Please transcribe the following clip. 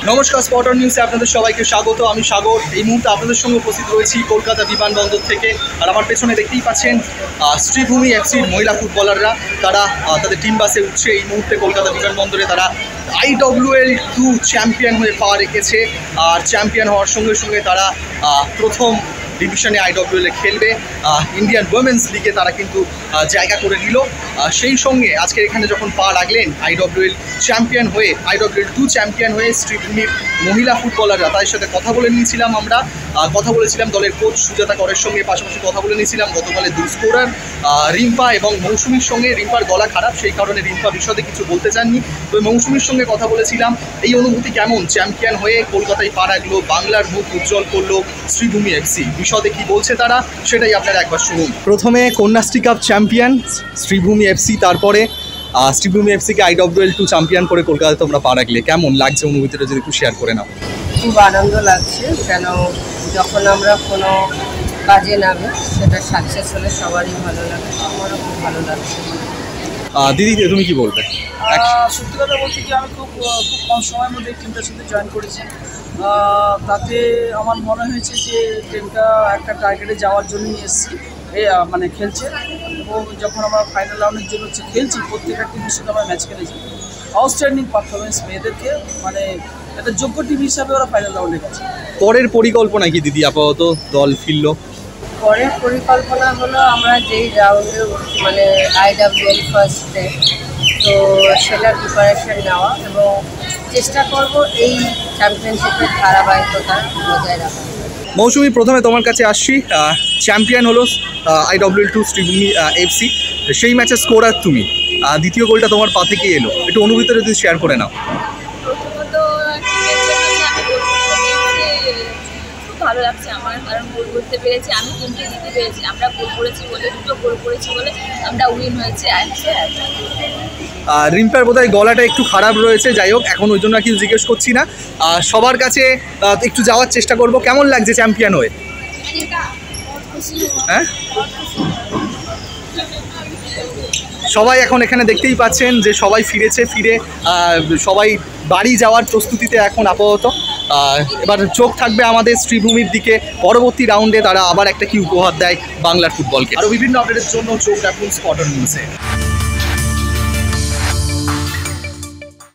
নমস্কার, স্পটার নিউজে আপনাদের সবাইকে স্বাগত। আমি সাগর। এই মুহূর্তে আপনাদের সঙ্গে উপস্থিত রয়েছি কলকাতা বিমানবন্দর থেকে। আর আমার পেছনে দেখতেই পাচ্ছেন শ্রীভূমি এফসির মহিলা ফুটবলাররা। তারা তাদের টিম বাসে উঠছে। এই মুহূর্তে কলকাতা বিমানবন্দরে তারা IWL 2 চ্যাম্পিয়ন হয়ে পা রেখেছে। আর চ্যাম্পিয়ন হওয়ার সঙ্গে সঙ্গে তারা প্রথম ডিভিশনে IWL খেলবে। ইন্ডিয়ান উইমেন্স লিগে তারা কিন্তু জায়গা করে নিল। সেই সঙ্গে আজকে এখানে যখন পা রাখলেন IWL চ্যাম্পিয়ন হয়ে, IWL 2 চ্যাম্পিয়ন হয়ে শ্রীভূমির মহিলা ফুটবলাররা, তাদের সাথে কথা বলে নিয়েছিলাম আমরা। কথা বলেছিলাম দলের কোচ সুজাতা করের সঙ্গে, পাশাপাশি কথা বলে নিয়েছিলাম গতকালের দুই স্কোরার রিম্পা এবং মৌসুমীর সঙ্গে। রিম্পার গলা খারাপ, সেই কারণে রিম্পা বিশদে কিছু বলতে চাননি। তো মৌসুমীর সঙ্গে কথা বলেছিলাম। এই অনুভূতি কেমন চ্যাম্পিয়ন হয়ে কলকাতায় পা রাখলো, বাংলার মুখ উজ্জ্বল করলো শ্রীভূমি এফসি, বিশদে কি বলছে তারা সেটাই আপনারা একবার শুনুন। প্রথমে Kanyashree cup champion Sreebhumi FC, তারপরে শ্রীভূমি এফসিকে IWL 2 চ্যাম্পিয়ন করে কলকাতায় তোমরা পা রাখলে, কেমন লাগছে অনুভূতিটা যদি একটু শেয়ার করে নাও। খুব আনন্দ লাগছে, কেন যখন আমরা কোনো কাজে নামি সেটা সাকসেস হলে সবারই ভালো লাগে, আমারও খুব ভালো লাগছে। দিদি, তুমি কি বলবে? সত্যি কথা বলতে কি, আমি খুব কম সময়ের মধ্যে এই টিমটার সাথে জয়েন করেছি। তাতে আমার মনে হয়েছে যে টিমটা একটা টার্গেটে যাওয়ার জন্যই এসেছি, মানে খেলছে। এবং যখন আমরা ফাইনাল রাউন্ডের জন্য খেলছি, প্রত্যেকটা টিমের সাথে আমরা ম্যাচ খেলেছি। আউটস্ট্যান্ডিং পারফরমেন্স মেয়েদেরকে, মানে একটা যোগ্য টিম হিসাবে ওরা ফাইনাল রাউন্ডে গেছে। পরের পরিকল্পনা কি দিদি? আপাতত দল ফিরল, পরের পরিকল্পনা হলো আমরা যেই রাউন্ডে মানে IWL ফার্স্টে, তো সেটার প্রিপারেশন নেওয়া এবং চেষ্টা করব এই চ্যাম্পিয়নশিপের ধারাবাহিকতা বজায় রাখা। মৌসুমী, প্রথমে তোমার কাছে আসছি। চ্যাম্পিয়ন হলো IWL 2 শ্রীভূমি এফসি, সেই ম্যাচের স্কোরার তুমি। দ্বিতীয় গোলটা তোমার পা থেকে এলো, একটু অনুভূতিটা যদি শেয়ার করে নাও। প্রথমত খুব ভালো লাগছে আমার, কারণ গোল করতে পেরেছি, আমি টিমকে জিতে পেরেছি। আমরা গোল করেছি বলে, দুটো গোল করেছি বলে আমরা উইন হয়েছে। রিম্পার বোধহয় গলাটা একটু খারাপ রয়েছে, যাই হোক এখন ওই জন্য কিছু জিজ্ঞেস করছি না। সবার কাছে একটু যাওয়ার চেষ্টা করব, কেমন লাগছে চ্যাম্পিয়ন হয়ে? হ্যাঁ, সবাই এখন এখানে দেখতেই পাচ্ছেন যে সবাই ফিরেছে, ফিরে সবাই বাড়ি যাওয়ার প্রস্তুতিতে এখন আপাতত। এবার চোখ থাকবে আমাদের শ্রীভূমির দিকে, পরবর্তী রাউন্ডে তারা আবার একটা কি উপহার দেয় বাংলার ফুটবলকে। আরও বিভিন্ন আপডেটের জন্য চোখ রাখুন স্পটার নিউজে।